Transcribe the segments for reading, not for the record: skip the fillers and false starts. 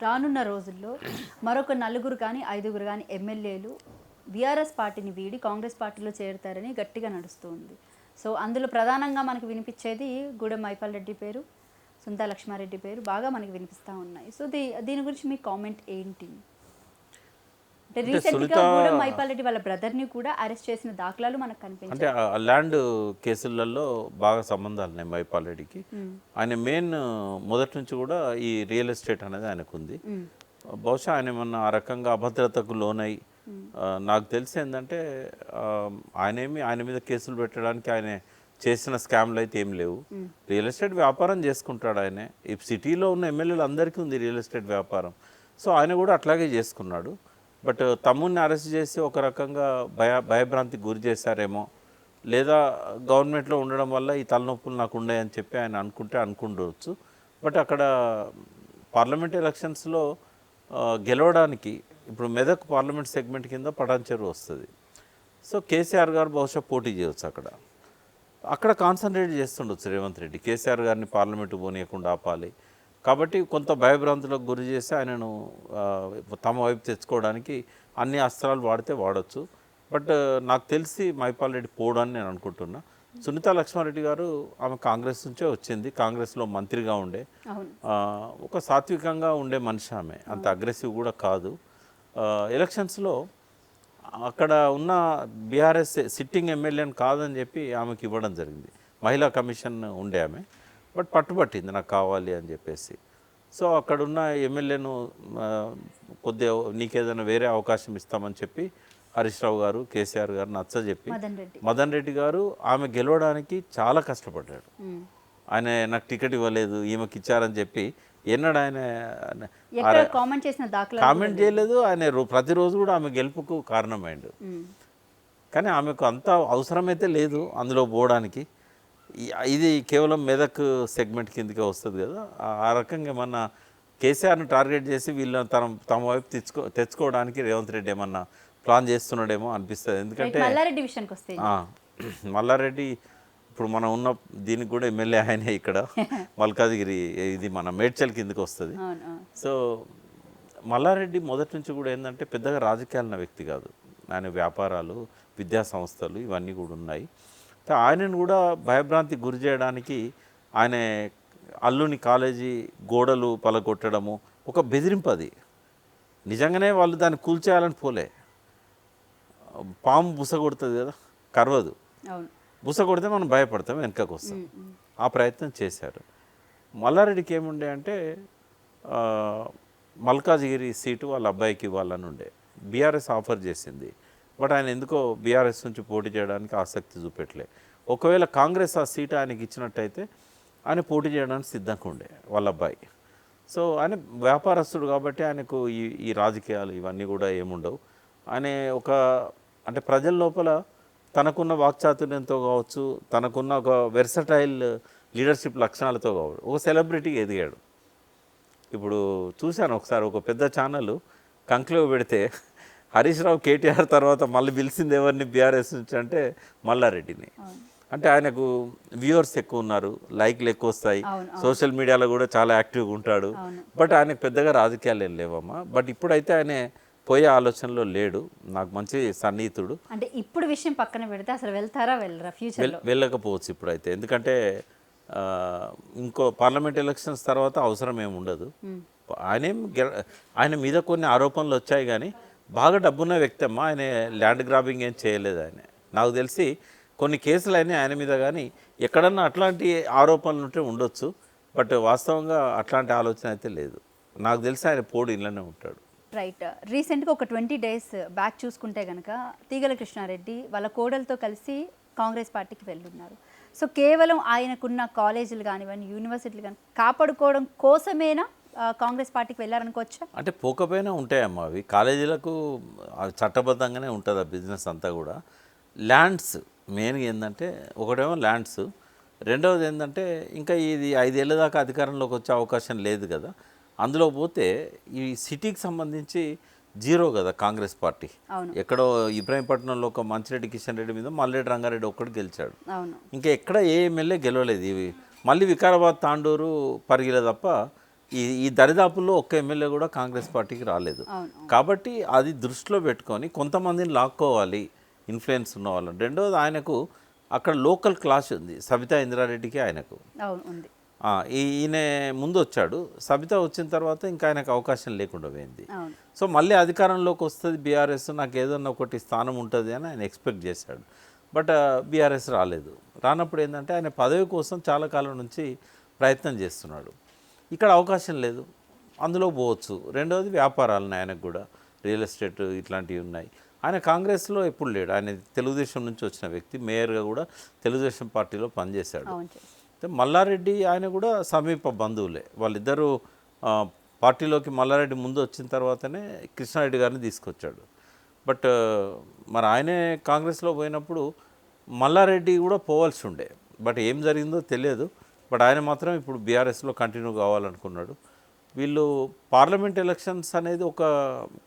రానున్న రోజుల్లో మరొక నలుగురు కానీ ఐదుగురు కానీ ఎమ్మెల్యేలు బీఆర్ఎస్ పార్టీని వీడి కాంగ్రెస్ పార్టీలో చేరుతారని గట్టిగా నడుస్తుంది. సో అందులో ప్రధానంగా మనకు వినిపించేది గూడెం మైపాల్ రెడ్డి పేరు, సుంతా లక్ష్మారెడ్డి పేరు బాగా మనకి వినిపిస్తూ ఉన్నాయి. సో దీని గురించి మీ కామెంట్ ఏంటి? అంటే రీసెంట్గా గూడెం మైపాల్ రెడ్డి వాళ్ళ బ్రదర్ని కూడా అరెస్ట్ చేసిన దాఖలాలు మనకు కనిపించాయి. అంటే ల్యాండ్ కేసులలో బాగా సంబంధాలు ఉన్నాయి మైపాల్ రెడ్డికి. ఆయన మెయిన్ మొదటి నుంచి కూడా ఈ రియల్ ఎస్టేట్ అనేది ఆయనకు ఉంది. బహుశా ఆయన ఏమన్నా ఆ రకంగా అభద్రతకు లోనై నాకు తెలిసి ఏంటంటే ఆయన మీద కేసులు పెట్టడానికి ఆయన చేసిన స్కామ్లు అయితే ఏం లేవు. రియల్ ఎస్టేట్ వ్యాపారం చేసుకుంటాడు ఆయన. ఈ సిటీలో ఉన్న ఎమ్మెల్యేలు అందరికీ ఉంది రియల్ ఎస్టేట్ వ్యాపారం. సో ఆయన కూడా అట్లాగే చేసుకున్నాడు. బట్ తమ్ముడిని అరెస్ట్ చేసి ఒక రకంగా భయభ్రాంతికి గురి చేశారేమో, లేదా గవర్నమెంట్లో ఉండడం వల్ల ఈ తలనొప్పులు నాకు ఉన్నాయని చెప్పి ఆయన అనుకుండవచ్చు. బట్ అక్కడ పార్లమెంట్ ఎలక్షన్స్లో గెలవడానికి ఇప్పుడు మెదక్ పార్లమెంట్ సెగ్మెంట్ కింద పటాన్చెరు వస్తుంది. సో కేసీఆర్ గారు బహుశా పోటీ చేయవచ్చు. అక్కడ కాన్సన్ట్రేట్ చేస్తుండొచ్చు రేవంత్ రెడ్డి. కేసీఆర్ గారిని పార్లమెంటు పోనీయకుండా ఆపాలి కాబట్టి కొంత భయభ్రాంతులకు గురి చేసి ఆయనను తమ వైపు తెచ్చుకోవడానికి అన్ని అస్త్రాలు వాడవచ్చు. బట్ నాకు తెలిసి మైపాల్ రెడ్డి పోవడానికి నేను అనుకుంటున్నా. సునీతా లక్ష్మారెడ్డి గారు ఆమె కాంగ్రెస్ నుంచే వచ్చింది. కాంగ్రెస్లో మంత్రిగా ఉండే ఒక సాత్వికంగా ఉండే మనిషి. ఆమె అంత అగ్రెసివ్ కూడా కాదు. ఎలక్షన్స్లో అక్కడ ఉన్న బీఆర్ఎస్ సిట్టింగ్ ఎమ్మెల్యేని కాదని చెప్పి ఆమెకి ఇవ్వడం జరిగింది. మహిళా కమిషన్ ఉండే ఆమె, బట్ పట్టుబట్టింది నాకు కావాలి అని చెప్పేసి. సో అక్కడున్న ఎమ్మెల్యేను కొద్దిగా నీకేదైనా వేరే అవకాశం ఇస్తామని చెప్పి హరీష్ రావు గారు, కేసీఆర్ గారు నచ్చజెప్పి మదన్ రెడ్డి గారు ఆమె గెలవడానికి చాలా కష్టపడ్డాడు. ఆయన నాకు టికెట్ ఇవ్వలేదు, ఈమెకి ఇచ్చారని చెప్పి ఎన్నడూ ఆయన కామెంట్ చేయలేదు. ఆయన ప్రతిరోజు కూడా ఆమె గెలుపుకు కారణమైండు. కానీ ఆమెకు అంత అవసరమైతే లేదు అందులో పోవడానికి. ఇది కేవలం మెదక్ సెగ్మెంట్ కిందకే వస్తుంది కదా. ఆ రకంగా ఏమన్నా కేసీఆర్ను టార్గెట్ చేసి వీళ్ళని తమ వైపు తెచ్చుకోవడానికి రేవంత్ రెడ్డి ఏమన్నా ప్లాన్ చేస్తున్నాడేమో అనిపిస్తుంది. ఎందుకంటే మల్లారెడ్డి ఇప్పుడు మనం ఉన్న దీనికి కూడా ఎమ్మెల్యే ఆయనే ఇక్కడ మల్కాజ్గిరి, ఇది మన మేడ్చల్ కిందకి వస్తుంది. సో మల్లారెడ్డి మొదటి నుంచి కూడా ఏంటంటే పెద్దగా రాజకీయాలన్న వ్యక్తి కాదు. ఆయన వ్యాపారాలు, విద్యా సంస్థలు ఇవన్నీ కూడా ఉన్నాయి. ఆయనను కూడా భయభ్రాంతికి గురి చేయడానికి ఆయన అల్లుని కాలేజీ గోడలు పలగొట్టడము ఒక బెదిరింపు. అది నిజంగానే వాళ్ళు దాన్ని కూల్చేయాలని పోలే. పాము బుస కొడుతుంది కదా, కరవదు. బుస కొడితే మనం భయపడతాం, వెనకకు వస్తాం. ఆ ప్రయత్నం చేశారు. మల్లారెడ్డికి ఏముండే అంటే మల్కాజ్గిరి సీటు వాళ్ళ అబ్బాయికి ఇవ్వాలని ఉండే. బీఆర్ఎస్ ఆఫర్ చేసింది. బట్ ఆయన ఎందుకో బీఆర్ఎస్ నుంచి పోటీ చేయడానికి ఆసక్తి చూపెట్టలే. ఒకవేళ కాంగ్రెస్ ఆ సీటు ఆయనకి ఇచ్చినట్టయితే ఆయన పోటీ చేయడానికి సిద్ధంగా ఉండే వాళ్ళ అబ్బాయి. సో ఆయన వ్యాపారస్తుడు కాబట్టి ఆయనకు ఈ రాజకీయాలు ఇవన్నీ కూడా ఏముండవు. ఆయన అంటే ప్రజల లోపల తనకున్న వాక్చాతుర్యంతో కావచ్చు, తనకున్న ఒక వెర్సటైల్ లీడర్షిప్ లక్షణాలతో కావచ్చు ఒక సెలబ్రిటీకి ఎదిగాడు. ఇప్పుడు చూశాను ఒకసారి ఒక పెద్ద ఛానల్ కంక్లేవ్ పెడితే హరీష్ రావు కేటీఆర్ తర్వాత మళ్ళీ పిలిచింది ఎవరిని బీఆర్ఎస్ నుంచి అంటే మల్లారెడ్డిని. అంటే ఆయనకు వ్యూవర్స్ ఎక్కువ ఉన్నారు, లైక్లు ఎక్కువ వస్తాయి, సోషల్ మీడియాలో కూడా చాలా యాక్టివ్గా ఉంటాడు. బట్ ఆయనకు పెద్దగా రాజకీయాలు ఏం లేవమ్మా. బట్ ఇప్పుడైతే ఆయన పోయే ఆలోచనలో లేడు. నాకు మంచి సన్నిహితుడు. అంటే ఇప్పుడు విషయం పక్కన పెడితే అసలు వెళ్తారా వెళ్ళరా ఫ్యూచర్లో? వెళ్ళకపోవచ్చు ఇప్పుడైతే. ఎందుకంటే ఇంకో పార్లమెంట్ ఎలక్షన్స్ తర్వాత అవసరం ఏమి ఉండదు. ఆయన మీద కొన్ని ఆరోపణలు వచ్చాయి కానీ బాగా డబ్బున్న వ్యక్తి అమ్మా. ఆయన ల్యాండ్ గ్రాబింగ్ ఏం చేయలేదు. నాకు తెలిసి కొన్ని కేసులు అయినాయి ఆయన మీద, కానీ ఎక్కడన్నా అట్లాంటి ఆరోపణలు ఉంటే ఉండొచ్చు. బట్ వాస్తవంగా అట్లాంటి ఆలోచన అయితే లేదు. నాకు తెలిసి ఆయన పోడు ఇళ్ళనే ఉంటాడు. రైట్. రీసెంట్గా ఒక 20 days బ్యాక్ చూసుకుంటే కనుక తీగల కృష్ణారెడ్డి వాళ్ళ కోడలతో కలిసి కాంగ్రెస్ పార్టీకి వెళ్ళున్నారు. సో కేవలం ఆయనకున్న కాలేజీలు కానివ్వండి, యూనివర్సిటీలు కానీ కాపాడుకోవడం కోసమేనా కాంగ్రెస్ పార్టీకి వెళ్ళారనుకోవచ్చా? అంటే పోకపోయినా ఉంటాయమ్మా అవి. కాలేజీలకు చట్టబద్ధంగానే ఉంటుంది ఆ బిజినెస్ అంతా కూడా. ల్యాండ్స్ మెయిన్గా ఏంటంటే ఒకటేమో ల్యాండ్స్, రెండవది ఏంటంటే ఇంకా ఇది 5 ఏళ్ళ దాకా అధికారంలోకి వచ్చే అవకాశం లేదు కదా. అందులో పోతే ఈ సిటీకి సంబంధించి జీరో కదా కాంగ్రెస్ పార్టీ. ఎక్కడో ఇబ్రాహీంపట్నంలో ఒక మంచిరెడ్డి కిషన్ రెడ్డి మీద మల్రెడ్డి రంగారెడ్డి ఒక్కడు గెలిచాడు. ఇంకా ఎక్కడ ఏ ఎమ్మెల్యే గెలవలేదు. ఇవి మళ్ళీ వికారాబాద్, తాండూరు, పరిగిల తప్ప ఈ దరిదాపుల్లో ఒక్క ఎమ్మెల్యే కూడా కాంగ్రెస్ పార్టీకి రాలేదు. అవును. కాబట్టి అది దృష్టిలో పెట్టుకొని కొంతమందిని లాక్కోవాలి ఇన్ఫ్లుయెన్స్ ఉన్న వాళ్ళని. రెండోది ఆయనకు అక్కడ లోకల్ క్లాష్ ఉంది సబితా ఇంద్రారెడ్డికి ఆయనకు. అవును ఉంది. ఈయన ముందు వచ్చాడు, సబిత వచ్చిన తర్వాత ఇంకా ఆయనకు అవకాశం లేకుండా పోయింది. అవును. సో మళ్ళీ అధికారంలోకి వస్తుంది బీఆర్ఎస్, నాకు ఏదన్నా ఒకటి స్థానం ఉంటుంది అని ఆయన ఎక్స్పెక్ట్ చేశాడు. బట్ బీఆర్ఎస్ రాలేదు. రానప్పుడు ఏంటంటే ఆయన పదవి కోసం చాలా కాలం నుంచి ప్రయత్నం చేస్తున్నాడు. ఇక్కడ అవకాశం లేదు, అందులో పోవచ్చు. రెండవది వ్యాపారాలను ఆయనకు కూడా రియల్ ఎస్టేట్ ఇట్లాంటివి ఉన్నాయి. ఆయన కాంగ్రెస్లో ఎప్పుడు లేడు. ఆయన తెలుగుదేశం నుంచి వచ్చిన వ్యక్తి, మేయర్గా కూడా తెలుగుదేశం పార్టీలో పనిచేశాడు. మల్లారెడ్డి ఆయన కూడా సమీప బంధువులే. వాళ్ళిద్దరూ పార్టీలోకి మల్లారెడ్డి ముందు వచ్చిన తర్వాతనే కృష్ణారెడ్డి గారిని తీసుకొచ్చాడు. బట్ మరి ఆయనే కాంగ్రెస్లో పోయినప్పుడు మల్లారెడ్డి కూడా పోవాల్సి ఉండే. బట్ ఏం జరిగిందో తెలియదు. బట్ ఆయన మాత్రం ఇప్పుడు బీఆర్ఎస్లో కంటిన్యూ కావాలనుకున్నాడు. వీళ్ళు పార్లమెంట్ ఎలక్షన్స్ అనేది ఒక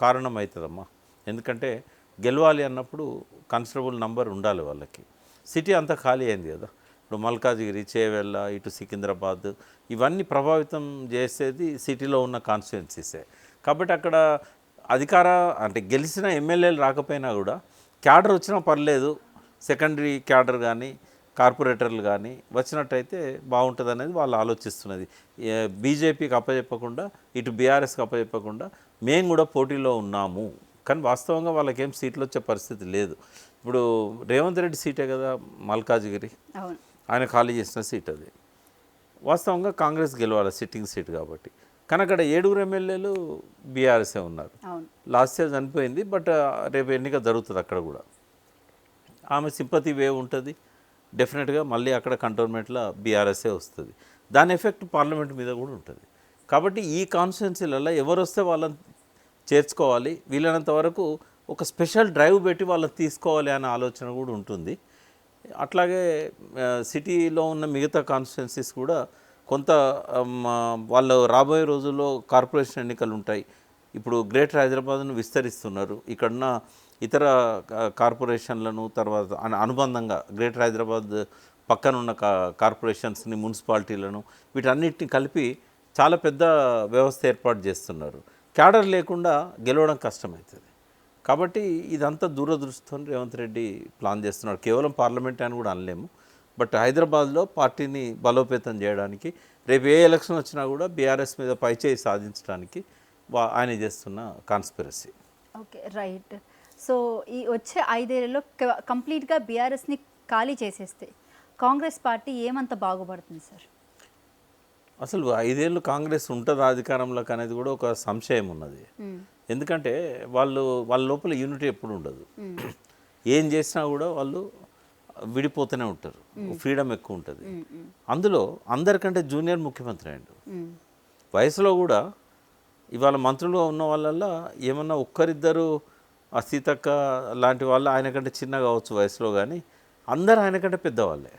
కారణం అవుతుందమ్మా. ఎందుకంటే గెలవాలి అన్నప్పుడు కన్సిడరబుల్ నంబర్ ఉండాలి వాళ్ళకి. సిటీ అంతా ఖాళీ అయింది కదా. ఇప్పుడు మల్కాజిగిరి, చేవెళ్ళ, ఇటు సికింద్రాబాద్ ఇవన్నీ ప్రభావితం చేసేది సిటీలో ఉన్న కాన్స్టిట్యున్సీసే. కాబట్టి అక్కడ అంటే గెలిచిన ఎమ్మెల్యేలు రాకపోయినా కూడా క్యాడర్ వచ్చినా పర్లేదు, సెకండరీ క్యాడర్ కానీ కార్పొరేటర్లు కానీ వచ్చినట్టయితే బాగుంటుంది అనేది వాళ్ళు ఆలోచిస్తున్నది. బీజేపీకి అప్పచెప్పకుండా ఇటు బీఆర్ఎస్కి అప్పచెప్పకుండా మేము కూడా పోటీలో ఉన్నాము. కానీ వాస్తవంగా వాళ్ళకేం సీట్లు వచ్చే పరిస్థితి లేదు. ఇప్పుడు రేవంత్ రెడ్డి సీటే కదా మల్కాజిగిరి, ఆయన ఖాళీ చేసిన సీట్ అది. వాస్తవంగా కాంగ్రెస్ గెలవాలి సిట్టింగ్ సీట్ కాబట్టి. కానీ అక్కడ 7 ఎమ్మెల్యేలు బీఆర్ఎస్ఏ ఉన్నారు. లాస్ట్ ఇయర్ చనిపోయింది. బట్ రేపు ఎన్నిక జరుగుతుంది అక్కడ కూడా. ఆమె సింపతి వేవ్ ఉంటుంది డెఫినెట్గా. మళ్ళీ అక్కడ కంటోన్మెంట్లో బీఆర్ఎస్ఏ వస్తుంది. దాని ఎఫెక్ట్ పార్లమెంట్ మీద కూడా ఉంటుంది. కాబట్టి ఈ కాన్స్టిట్యున్సీలలో ఎవరు వస్తే వాళ్ళని చేర్చుకోవాలి, వీలైనంత వరకు ఒక స్పెషల్ డ్రైవ్ పెట్టి వాళ్ళని తీసుకోవాలి అనే ఆలోచన కూడా ఉంటుంది. అట్లాగే సిటీలో ఉన్న మిగతా కాన్స్టిట్యున్సీస్ కూడా కొంత వాళ్ళు రాబోయే రోజుల్లో కార్పొరేషన్ ఎన్నికలు ఉంటాయి. ఇప్పుడు గ్రేటర్ హైదరాబాద్ను విస్తరిస్తున్నారు. ఇక్కడున్న ఇతర కార్పొరేషన్లను తర్వాత అనుబంధంగా గ్రేటర్ హైదరాబాద్ పక్కనున్న కార్పొరేషన్స్ని, మున్సిపాలిటీలను వీటన్నిటిని కలిపి చాలా పెద్ద వ్యవస్థ ఏర్పాటు చేస్తున్నారు. క్యాడర్ లేకుండా గెలవడం కష్టమవుతుంది. కాబట్టి ఇదంతా దూరదృష్టితో రేవంత్ రెడ్డి ప్లాన్ చేస్తున్నాడు. కేవలం పార్లమెంట్ అని కూడా అనలేము. బట్ హైదరాబాద్లో పార్టీని బలోపేతం చేయడానికి, రేపు ఏ ఎలక్షన్ వచ్చినా కూడా బీఆర్ఎస్ మీద పైచేయి సాధించడానికి ఆయన చేస్తున్న కాన్స్పిరసీ. Okay, right. సో ఈ వచ్చే 5 ఏళ్లలో కంప్లీట్గా బీఆర్ఎస్ని ఖాళీ చేసేస్తే కాంగ్రెస్ పార్టీ ఏమంత బాగుపడుతుంది సార్? అసలు 5 ఏళ్ళు కాంగ్రెస్ ఉంటుందా అధికారంలోకి అనేది కూడా ఒక సంశయం ఉన్నది. ఎందుకంటే వాళ్ళ లోపల యూనిటీ ఎప్పుడు ఉండదు. ఏం చేసినా కూడా వాళ్ళు విడిపోతూనే ఉంటారు. ఫ్రీడమ్ ఎక్కువ ఉంటుంది. అందులో అందరికంటే జూనియర్ ముఖ్యమంత్రి అయ్యాడు. వయసులో కూడా ఇవాళ మంత్రులుగా ఉన్న వాళ్ళల్లో ఏమన్నా ఒక్కరిద్దరు సీతక్క లాంటి వాళ్ళు ఆయనకంటే చిన్న కావచ్చు వయసులో, కానీ అందరూ ఆయనకంటే పెద్దవాళ్ళే.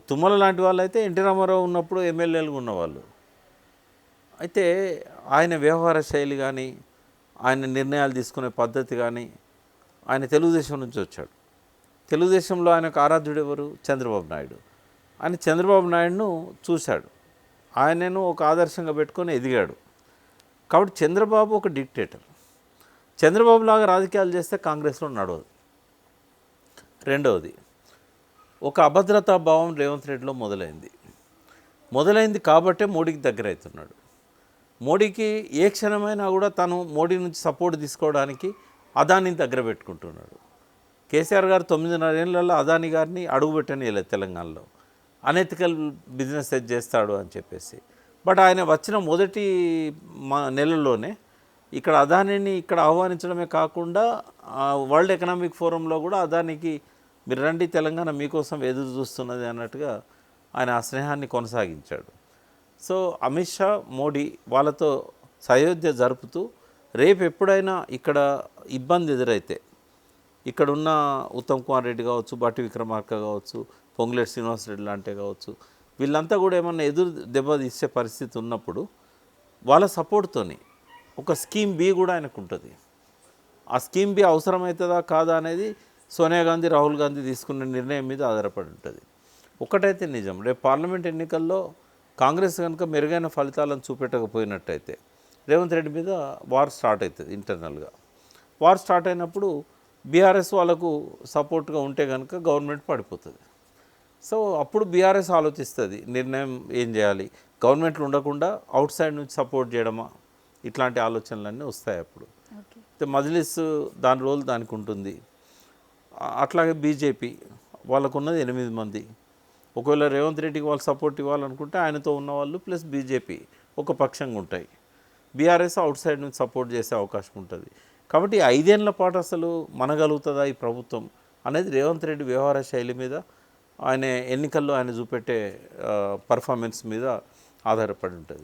తుమ్మల లాంటి వాళ్ళు అయితే ఎన్టీ రామారావు ఉన్నప్పుడు ఎమ్మెల్యేలుగా ఉన్నవాళ్ళు. అయితే ఆయన వ్యవహార శైలి కానీ, ఆయన నిర్ణయాలు తీసుకునే పద్ధతి కానీ, ఆయన తెలుగుదేశం నుంచి వచ్చాడు. తెలుగుదేశంలో ఆయనకు ఆరాధ్యుడు ఎవరు? చంద్రబాబు నాయుడు. ఆయన చంద్రబాబు నాయుడును చూశాడు, ఆయనను ఒక ఆదర్శంగా పెట్టుకొని ఎదిగాడు. కాబట్టి చంద్రబాబు ఒక డిక్టేటర్. చంద్రబాబు లాగా రాజకీయాలు చేస్తే కాంగ్రెస్లో నడవదు. రెండవది, ఒక అభద్రతా భావం రేవంత్ రెడ్డిలో మొదలైంది కాబట్టే మోడీకి దగ్గర అవుతున్నాడు. మోడీకి ఏ క్షణమైనా కూడా తను మోడీ నుంచి సపోర్ట్ తీసుకోవడానికి అదానిని దగ్గర పెట్టుకుంటున్నాడు. కేసీఆర్ గారు 9.5 ఏళ్లలో అదాని గారిని అడుగుపెట్టనియలేదు తెలంగాణలో. అనెథికల్ బిజినెస్ చేస్తాడు అని చెప్పేసి. బట్ ఆయన వచ్చిన మొదటి నెలల్లోనే ఇక్కడ అదానిని ఇక్కడ ఆహ్వానించడమే కాకుండా వరల్డ్ ఎకనామిక్ ఫోరంలో కూడా అదానికి మీరు రండి, తెలంగాణ మీకోసం ఎదురు చూస్తున్నది అన్నట్టుగా ఆయన ఆ స్నేహాన్ని కొనసాగించాడు. సో అమిత్ షా, మోడీ వాళ్ళతో సయోధ్య జరుపుతూ రేపు ఎప్పుడైనా ఇక్కడ ఇబ్బంది ఎదురైతే ఇక్కడున్న ఉత్తమ్ కుమార్ రెడ్డి కావచ్చు, బట్టి విక్రమార్క కావచ్చు, పొంగులేటి శ్రీనివాసరెడ్డి లాంటి కావచ్చు, వీళ్ళంతా కూడా ఏమన్నా ఎదురు దెబ్బ తీసే పరిస్థితి ఉన్నప్పుడు వాళ్ళ సపోర్ట్తోని ఒక స్కీమ్ బి కూడా ఆయనకు ఉంటుంది. ఆ స్కీమ్ బి అవసరమవుతుందా కాదా అనేది సోనియా గాంధీ, రాహుల్ గాంధీ తీసుకున్న నిర్ణయం మీద ఆధారపడి ఉంటుంది. ఒకటైతే నిజం, రేపు పార్లమెంట్ ఎన్నికల్లో కాంగ్రెస్ కనుక మెరుగైన ఫలితాలను చూపెట్టకపోయినట్టయితే రేవంత్ రెడ్డి మీద వార్ స్టార్ట్ అవుతుంది ఇంటర్నల్గా. వార్ స్టార్ట్ అయినప్పుడు బీఆర్ఎస్ వాళ్ళకు సపోర్ట్గా ఉంటే కనుక గవర్నమెంట్ పడిపోతుంది. సో అప్పుడు బీఆర్ఎస్ ఆలోచిస్తుంది నిర్ణయం ఏం చేయాలి, గవర్నమెంట్లు ఉండకుండా అవుట్ సైడ్ నుంచి సపోర్ట్ చేయడమా, ఇట్లాంటి ఆలోచనలన్నీ వస్తాయి అప్పుడు. మజ్లిస్ దాని రోల్ దానికి ఉంటుంది. అట్లాగే బీజేపీ వాళ్ళకున్నది 8 మంది. ఒకవేళ రేవంత్ రెడ్డికి వాళ్ళు సపోర్ట్ ఇవ్వాలనుకుంటే ఆయనతో ఉన్న వాళ్ళు ప్లస్ బీజేపీ ఒక పక్షంగా ఉంటాయి. బీఆర్ఎస్ అవుట్ సైడ్ నుంచి సపోర్ట్ చేసే అవకాశం ఉంటుంది. కాబట్టి 5 ఏళ్ల పాటు అసలు మనగలుగుతుందా ఈ ప్రభుత్వం అనేది రేవంత్ రెడ్డి వ్యవహార శైలి మీద, ఆయన ఎన్నికల్లో ఆయన చూపెట్టే పర్ఫార్మెన్స్ మీద ఆధారపడి ఉంటుంది.